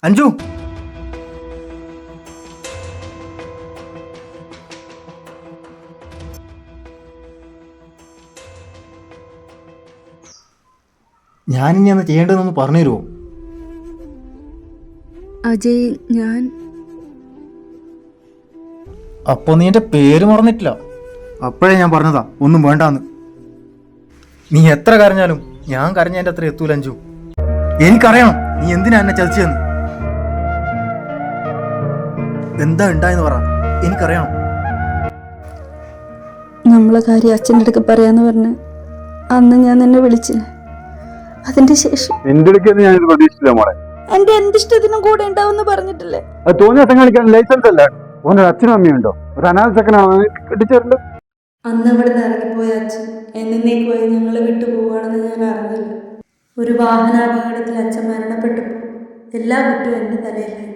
അഞ്ജു, ഞാനിനി അന്ന് ചെയ്യേണ്ടതെന്ന് പറഞ്ഞു തരുമോ? അജയ്, ഞാൻ അപ്പൊ നീ എൻ്റെ പേര് മറന്നിട്ടില്ല. അപ്പോഴേ ഞാൻ പറഞ്ഞതാ ഒന്നും വേണ്ടാന്ന്. നീ എത്ര കരഞ്ഞാലും ഞാൻ കരഞ്ഞതിൻ്റെ അത്ര എത്തൂല അഞ്ജു. എനിക്കറിയണം നീ എന്തിനാ എന്നെ ചതിച്ചതെന്ന്. എന്താ ഉണ്ടായെന്ന് പറ, എനിക്കറിയണം. നമ്മളെ കാര്യം അച്ഛൻ്റെ അടുക്ക് പറയാന്ന് പറഞ്ഞ് അന്ന് ഞാൻ നിന്നെ വിളിച്ചില്ല. അതിന്റെ ശേഷം എന്റെ അടുത്ത് ഞാൻ പ്രതീക്ഷിച്ചില്ല മോളെ. എന്റെ എന്തിഷ്ടത്തിനും കൂടെ ഉണ്ടാവുമെന്ന് പറഞ്ഞിട്ടില്ലേ? അത് തോന്നിയാട്ടം കളിക്കാൻ ലൈസൻസ് അല്ല. ഓൻ്റെ അച്ഛനും അമ്മയുണ്ടോ? ഒരു അനാഥ ചെക്കനാണ് കെട്ടിച്ചേരുണ്ട്. അന്ന് അവിടെ നിന്ന് ഇറങ്ങിപ്പോയ അച്ഛൻ എന്നേക്കുമായി ഞങ്ങളെ വിട്ടു പോവുകയാണെന്ന് ഞാൻ അറിഞ്ഞില്ല. ഒരു വാഹനാപകടത്തിൽ അച്ഛൻ മരണപ്പെട്ടപ്പോൾ എല്ലാ കുറ്റവും എൻ്റെ തലയിലായി.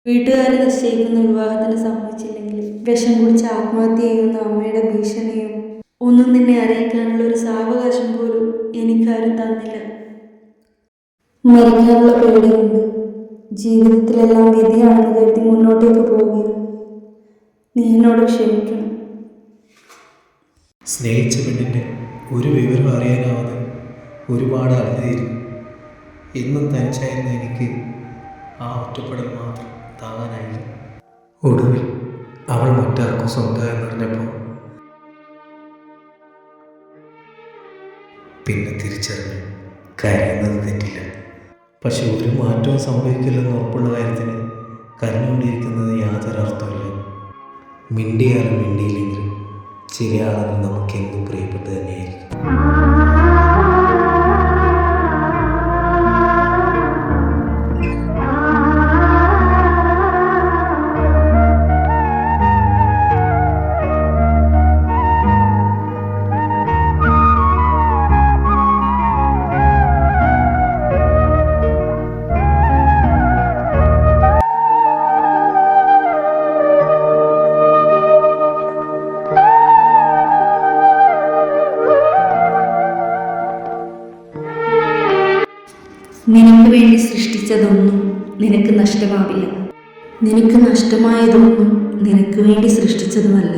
വീട്ടുകാരെ നിശ്ചയിക്കുന്ന വിവാഹത്തിന് സമ്മതിച്ചില്ലെങ്കിൽ വിഷം കുടിച്ച് ആത്മഹത്യ ചെയ്യുന്ന അമ്മയുടെ ഭീഷണിയും ഒന്നും നിന്നെ അറിയിക്കാനുള്ള ഒരു സാവകാശം പോലും എനിക്കാരും തന്നില്ല. മരിക്കാനുള്ള പേടിയുണ്ട്. ജീവിതത്തിലെല്ലാം വിധിയാണെന്ന് കരുതി മുന്നോട്ടേക്ക് പോവുകയാണ്. നീ എന്നോട് ക്ഷമിക്കണം. സ്നേഹിച്ച പെണ്ണിൻ്റെ ഒരു വിവരം അറിയാനാവാതെ ഒരുപാട് അലഞ്ഞിരുന്നു. എന്നും തനിച്ചായിരുന്ന എനിക്ക് ആ ഒറ്റപ്പെടൽ മാത്രം താങ്ങാനായില്ല. ഒടുവിൽ അവൾ മറ്റാർക്കും സ്വന്തമായെന്നറിഞ്ഞപ്പോൾ പിന്നെ തിരിച്ചറിഞ്ഞു കരയുന്നത് തെറ്റില്ല. പക്ഷെ ഒരു മാറ്റവും സംഭവിക്കില്ലെന്ന് ഉറപ്പുള്ള കാര്യത്തിന് കരഞ്ഞുകൊണ്ടിരിക്കുന്നത് യാതൊരു അർത്ഥമില്ല. മിണ്ടിയാലും മിണ്ടിയില്ലെങ്കിലും ചില ആളുകൾ നമുക്കെന്നും പ്രിയപ്പെട്ടു തന്നെയായിരിക്കും. നിനക്ക് വേണ്ടി സൃഷ്ടിച്ചതൊന്നും നിനക്ക് നഷ്ടമാവില്ല. നിനക്ക് നഷ്ടമായതൊന്നും നിനക്ക് വേണ്ടി സൃഷ്ടിച്ചതുമല്ല.